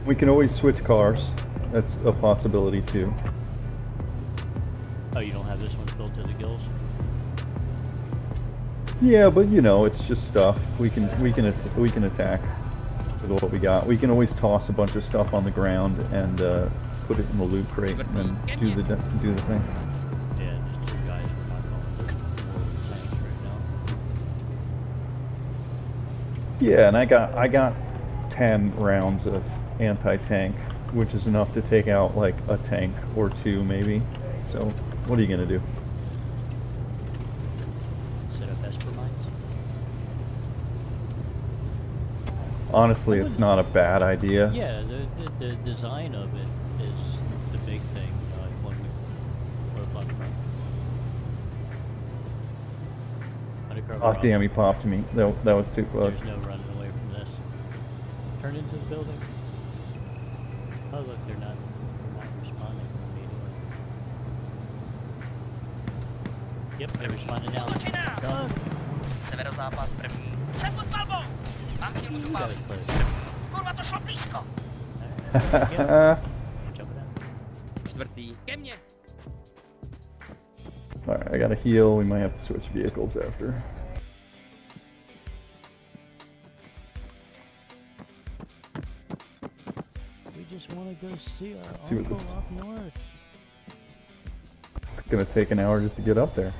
[SPEAKER 2] We can always switch cars. That's a possibility too.
[SPEAKER 1] Oh, you don't have this one filled to the gills?
[SPEAKER 2] Yeah, but you know, it's just stuff. We can attack with what we got. We can always toss a bunch of stuff on the ground and put it in the loot crate and then do the thing.
[SPEAKER 1] Yeah, just two guys. We're not going with more of the tanks right now.
[SPEAKER 2] Yeah, and I got 10 rounds of anti-tank, which is enough to take out like a tank or two maybe. So what are you gonna do?
[SPEAKER 1] Set up Esper mines?
[SPEAKER 2] Honestly, it's not a bad idea.
[SPEAKER 1] Yeah, the design of it is the big thing. When we roadblock front. Undercover
[SPEAKER 2] Oh
[SPEAKER 1] route.
[SPEAKER 2] damn, he popped me. That was too close.
[SPEAKER 1] There's no running away from this. Turn into the building. Oh look, they're not responding immediately. Yep, they're responding now. Done.
[SPEAKER 5] Severozápad první. Před pod palbou! Mám cíl, můžu
[SPEAKER 1] That was
[SPEAKER 5] pálit.
[SPEAKER 1] close.
[SPEAKER 5] Kurva, to šlo blízko!
[SPEAKER 1] Yep. Jump it out.
[SPEAKER 5] Čtvrtý. Ke mně!
[SPEAKER 2] Alright, I gotta heal. We might have to switch vehicles after.
[SPEAKER 1] We just want to go see our
[SPEAKER 2] See what
[SPEAKER 1] uncle
[SPEAKER 2] this-
[SPEAKER 1] up north.
[SPEAKER 2] It's gonna take an hour just to get up there.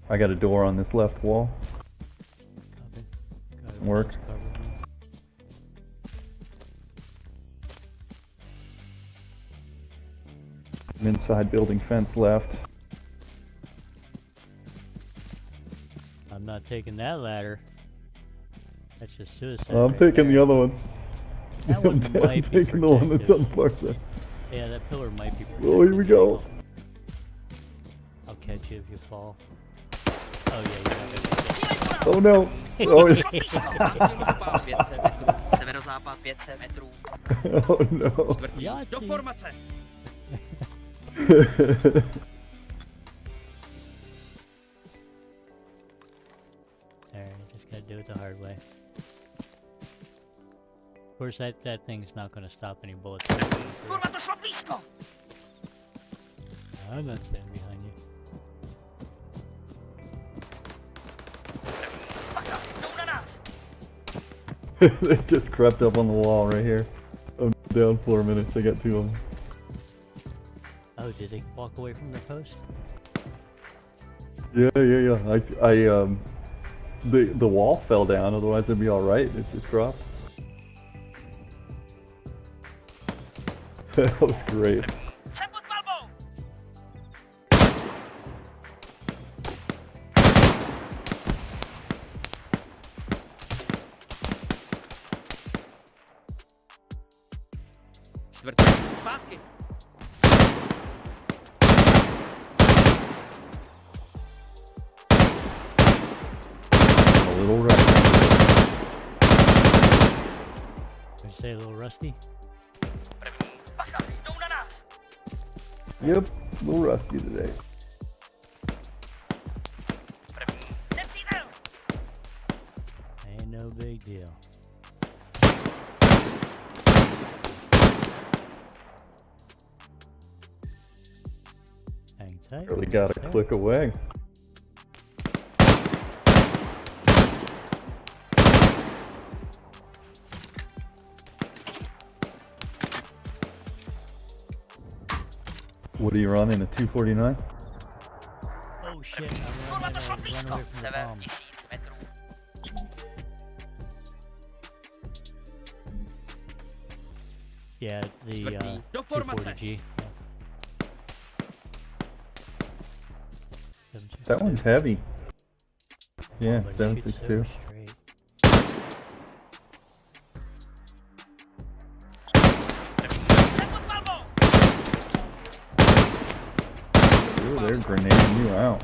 [SPEAKER 2] I got a door on this left wall.
[SPEAKER 1] Copy. Got it,
[SPEAKER 2] Work.
[SPEAKER 1] let's cover me.
[SPEAKER 2] An inside building fence left.
[SPEAKER 1] I'm not taking that ladder. That's just suicide.
[SPEAKER 2] I'm
[SPEAKER 1] right
[SPEAKER 2] taking
[SPEAKER 1] there.
[SPEAKER 2] the other one.
[SPEAKER 1] That one
[SPEAKER 2] I'm
[SPEAKER 1] might be
[SPEAKER 2] taking the one that's on
[SPEAKER 1] protective.
[SPEAKER 2] the far side.
[SPEAKER 1] Yeah, that pillar might be protected.
[SPEAKER 2] Oh, here we go.
[SPEAKER 1] I'll catch you if you fall. Oh yeah, you're not gonna get it.
[SPEAKER 2] Oh no! Oh,
[SPEAKER 5] Mám cíl, můžu pálit. 500 metrů. Severozápad 500 metrů.
[SPEAKER 2] oh no!
[SPEAKER 5] Čtvrtý.
[SPEAKER 1] Yahtzee.
[SPEAKER 5] Do formace!
[SPEAKER 1] Alright, just gotta do it the hard way. Of course, that thing's not gonna stop any bullets.
[SPEAKER 5] Kurva, to šlo blízko!
[SPEAKER 1] I'm not standing behind you.
[SPEAKER 5] Bacha, jdou na nás!
[SPEAKER 2] They just crept up on the wall right here. I'm down for a minute. I got two of them.
[SPEAKER 1] Oh, did they walk away from their post?
[SPEAKER 2] Yeah. The wall fell down. Otherwise, it'd be all right. It just dropped. That was great.
[SPEAKER 5] Před pod palbou! Čtvrtý. Zpátky!
[SPEAKER 2] A little rusty.
[SPEAKER 1] Did you say a little rusty?
[SPEAKER 2] Yep, a little rusty today.
[SPEAKER 1] Ain't no big deal. Hang tight.
[SPEAKER 2] Really got to
[SPEAKER 1] There.
[SPEAKER 2] click away. What are you running, a 249?
[SPEAKER 1] Oh shit, I'm running run away from the bomb.
[SPEAKER 5] 7000 metrů.
[SPEAKER 1] Yeah, the
[SPEAKER 5] Čtvrtý.
[SPEAKER 4] Do formace.
[SPEAKER 1] 240G.
[SPEAKER 2] That one's heavy. Yeah,
[SPEAKER 1] But it shoots
[SPEAKER 2] 762.
[SPEAKER 1] so straight.
[SPEAKER 2] Ooh, they're grenading you out.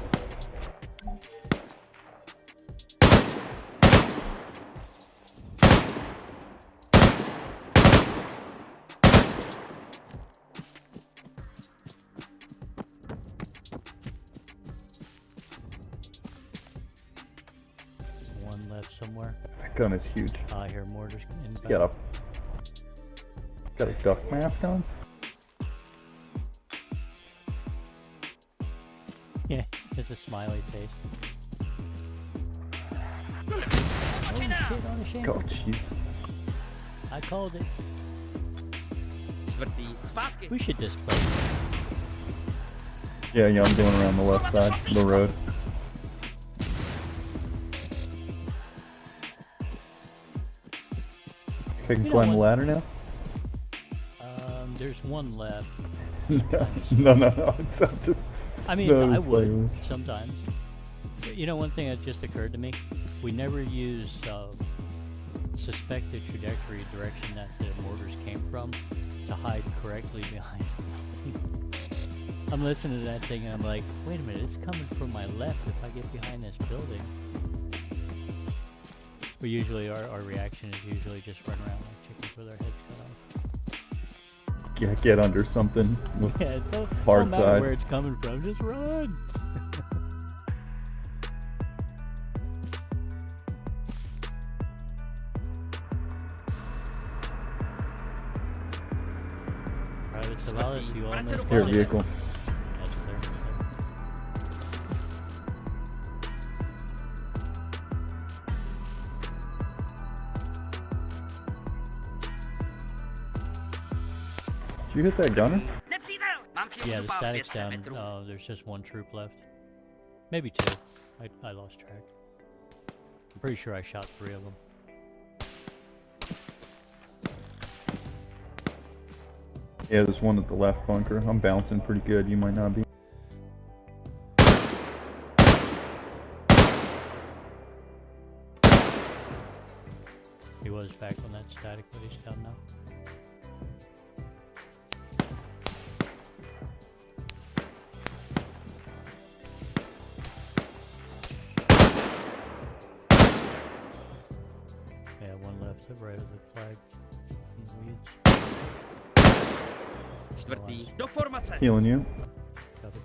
[SPEAKER 1] One left somewhere.
[SPEAKER 2] That gun is huge.
[SPEAKER 1] I hear mortars inbound.
[SPEAKER 2] Got a duck mask on?
[SPEAKER 1] Yeah, it's a smiley face. Oh shit, on a shank.
[SPEAKER 2] Oh, jeez.
[SPEAKER 1] I called it.
[SPEAKER 5] Čtvrtý.
[SPEAKER 4] Zpátky.
[SPEAKER 1] We should display.
[SPEAKER 2] Yeah, I'm going around the left side of the road. I can
[SPEAKER 1] You know
[SPEAKER 2] climb the
[SPEAKER 1] what?
[SPEAKER 2] ladder now?
[SPEAKER 1] There's one left.
[SPEAKER 2] No. I'm just,
[SPEAKER 1] I mean,
[SPEAKER 2] No,
[SPEAKER 1] I
[SPEAKER 2] it's
[SPEAKER 1] would
[SPEAKER 2] like-
[SPEAKER 1] sometimes. You know, one thing that just occurred to me: we never use suspected trajectory direction that the mortars came from to hide correctly behind. I'm listening to that thing and I'm like, wait a minute, it's coming from my left if I get behind this building. We usually, our reaction is usually just run around like chickens with our heads cut off.
[SPEAKER 2] yeah, get under something. With
[SPEAKER 1] Yeah, don't
[SPEAKER 2] hard
[SPEAKER 1] matter
[SPEAKER 2] side.
[SPEAKER 1] where it's coming from, just run! Private Savalas, you almost
[SPEAKER 4] Here,
[SPEAKER 1] got
[SPEAKER 2] Here,
[SPEAKER 1] it.
[SPEAKER 2] vehicle.
[SPEAKER 1] That's there.
[SPEAKER 2] Did you hit that gunner?
[SPEAKER 4] Nepřítel.
[SPEAKER 5] Mám přímo
[SPEAKER 1] Yeah, the
[SPEAKER 5] pár
[SPEAKER 1] static's
[SPEAKER 5] 500
[SPEAKER 1] down.
[SPEAKER 5] metrů.
[SPEAKER 1] There's just one troop left. Maybe two. I lost track. I'm pretty sure I shot 3 of them.
[SPEAKER 2] Yeah, there's one at the left bunker. I'm bouncing pretty good. You might not be.
[SPEAKER 1] He was back on that static, but he's down now. Yeah, one left, right of the flag. In the weeds.
[SPEAKER 5] Čtvrtý.
[SPEAKER 4] Do formace.
[SPEAKER 2] Healing you.
[SPEAKER 1] Covered.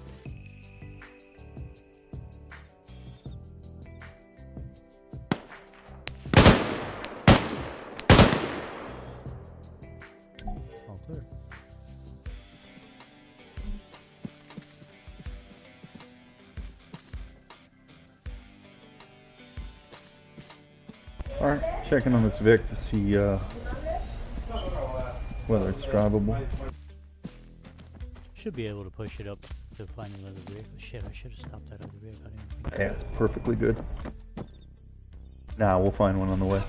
[SPEAKER 1] All clear.
[SPEAKER 2] Alright, checking on this Vic to see whether it's drivable.
[SPEAKER 1] Should be able to push it up to find another vehicle. Shit, I should have stopped that other vehicle. I didn't think.
[SPEAKER 2] Yeah, it's perfectly good. Nah, we'll find one on the way.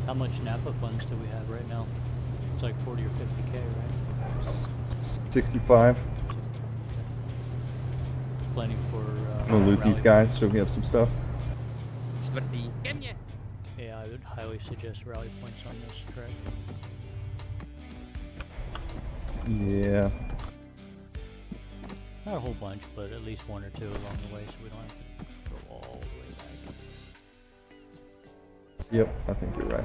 [SPEAKER 1] How much Napa funds do we have right now? It's like 40 or 50K, right?
[SPEAKER 2] 65.
[SPEAKER 1] Plenty for.
[SPEAKER 2] We'll loot these
[SPEAKER 1] rally
[SPEAKER 2] guys
[SPEAKER 1] points.
[SPEAKER 2] so we have some stuff.
[SPEAKER 5] Čtvrtý.
[SPEAKER 4] Ke mně.
[SPEAKER 1] Yeah, I would highly suggest rally points on this track.
[SPEAKER 2] Yeah.
[SPEAKER 1] Not a whole bunch, but at least 1 or 2 along the way, so we don't have to go all the way back.
[SPEAKER 2] Yep, I think you're right.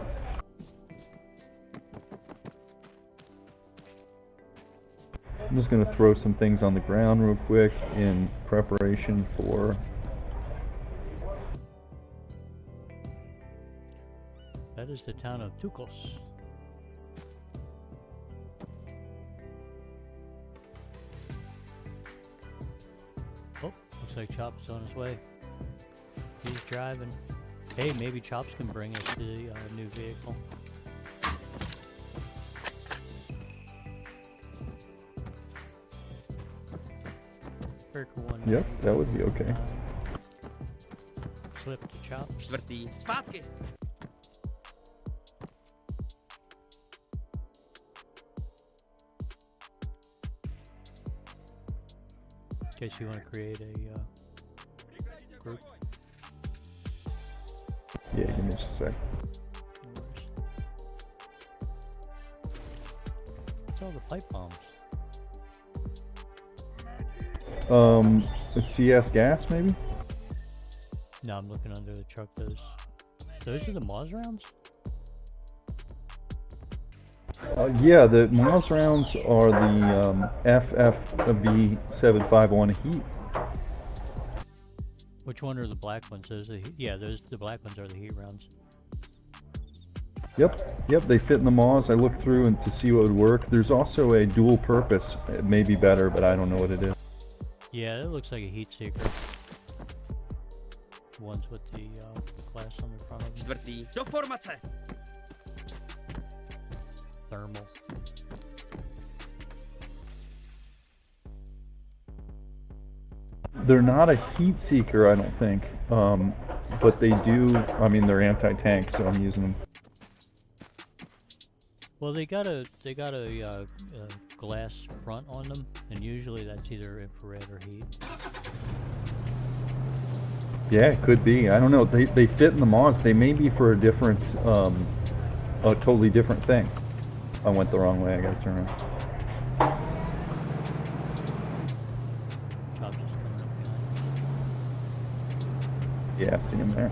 [SPEAKER 2] I'm just going to throw some things on the ground real quick in preparation for...
[SPEAKER 1] That is the town of Tukos. Oh, looks like Chop's on his way. He's driving. Hey, maybe Chops can bring us the new vehicle. Circle one.
[SPEAKER 2] Yep, that would be okay.
[SPEAKER 1] Slip to Chop.
[SPEAKER 5] Čtvrtý.
[SPEAKER 4] Zpátky.
[SPEAKER 1] In case you want to create a group.
[SPEAKER 2] Yeah, give me just a sec.
[SPEAKER 1] What's all the pipe bombs?
[SPEAKER 2] CS gas, maybe?
[SPEAKER 1] No, I'm looking under the truck. Those are the Moz rounds?
[SPEAKER 2] Yeah, the Moz rounds are the FFB751 heat.
[SPEAKER 1] Which one are the black ones? Those are the black ones are the heat rounds.
[SPEAKER 2] Yep, they fit in the Moz. I looked through and to see what would work. There's also a dual purpose. It may be better, but I don't know what it is.
[SPEAKER 1] Yeah, it looks like a heat seeker. Ones with the glass on the front of them.
[SPEAKER 5] Čtvrtý.
[SPEAKER 4] Do formace.
[SPEAKER 1] Thermal.
[SPEAKER 2] They're not a heat seeker, I don't think. But they do, I mean, they're anti-tank, so I'm using them.
[SPEAKER 1] Well, they got a glass front on them, and usually that's either infrared or heat.
[SPEAKER 2] Yeah, it could be. I don't know. They fit in the Moz. They may be for a different, a totally different thing. I went the wrong way. I gotta turn around.
[SPEAKER 1] Chop just comes up behind.
[SPEAKER 2] Yeah, see him there.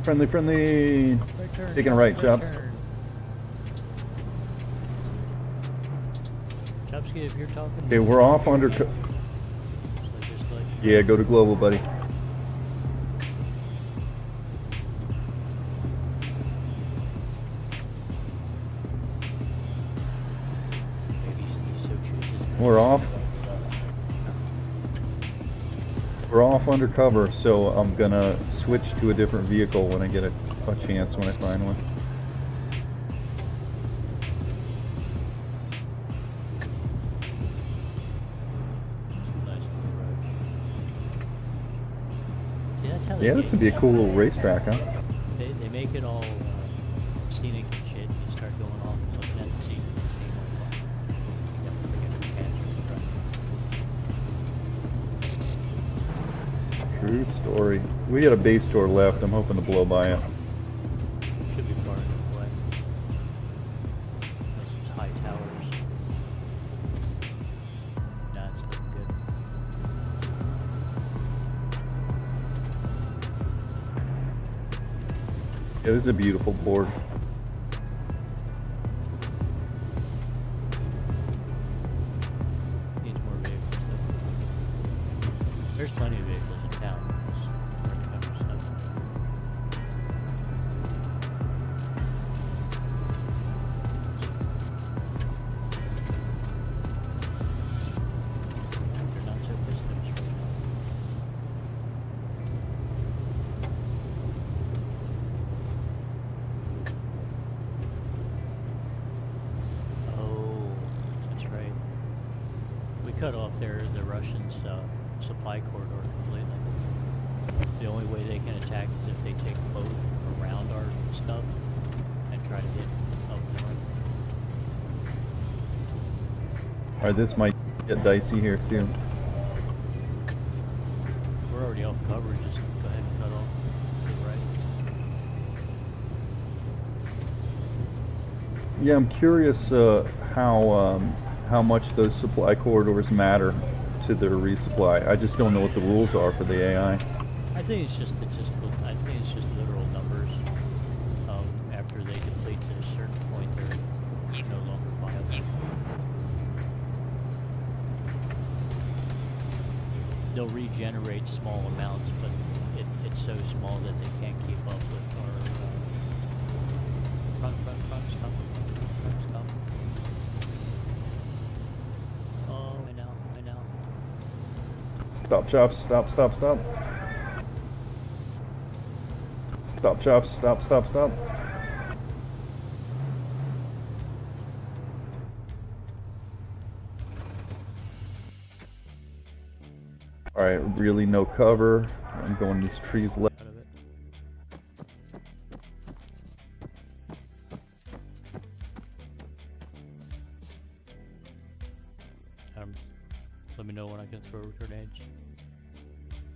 [SPEAKER 2] Friendly.
[SPEAKER 1] Right turn,
[SPEAKER 2] Taking a right, Chop.
[SPEAKER 1] turn. Chopsky, if you're talking.
[SPEAKER 2] Okay, we're off under.
[SPEAKER 1] Just like
[SPEAKER 2] Yeah, go to global, buddy.
[SPEAKER 1] maybe he so chooses.
[SPEAKER 2] We're off. We're off undercover, so I'm gonna switch to a different vehicle when I get a chance when I find one.
[SPEAKER 1] Nice little road. See, that's how
[SPEAKER 2] Yeah,
[SPEAKER 1] they
[SPEAKER 2] this would be a cool little racetrack, huh?
[SPEAKER 1] They make it all scenic and shit, and you start going off and looking at the scene and seeing what's you definitely get a catch.
[SPEAKER 2] True story. We got a base door left. I'm hoping to blow by it.
[SPEAKER 1] Should be far enough away. Those high towers. Nah, it's looking good.
[SPEAKER 2] Yeah, this is a beautiful board.
[SPEAKER 1] Needs more vehicles though. There's plenty of vehicles in town. It's hard to cover stuff. They're not so pistoned right now. Oh, that's right. We cut off the Russians' supply corridor completely. The only way they can attack is if they take a boat around our stuff and try to hit up north.
[SPEAKER 2] Alright, this might get dicey here too.
[SPEAKER 1] We're already off cover, just go ahead and cut off to the right.
[SPEAKER 2] Yeah, I'm curious how much those supply corridors matter to their resupply. I just don't know what the rules are for the AI.
[SPEAKER 1] I think it's just statistical. I think it's just literal numbers. they'll regenerate small amounts, but it's so small that they can't keep up with our front, stop. Oh, I know.
[SPEAKER 2] Stop chops, stop. Stop chops, stop. Alright, really no cover. I'm going these trees left.
[SPEAKER 1] Out of it. Let me know when I can throw grenades.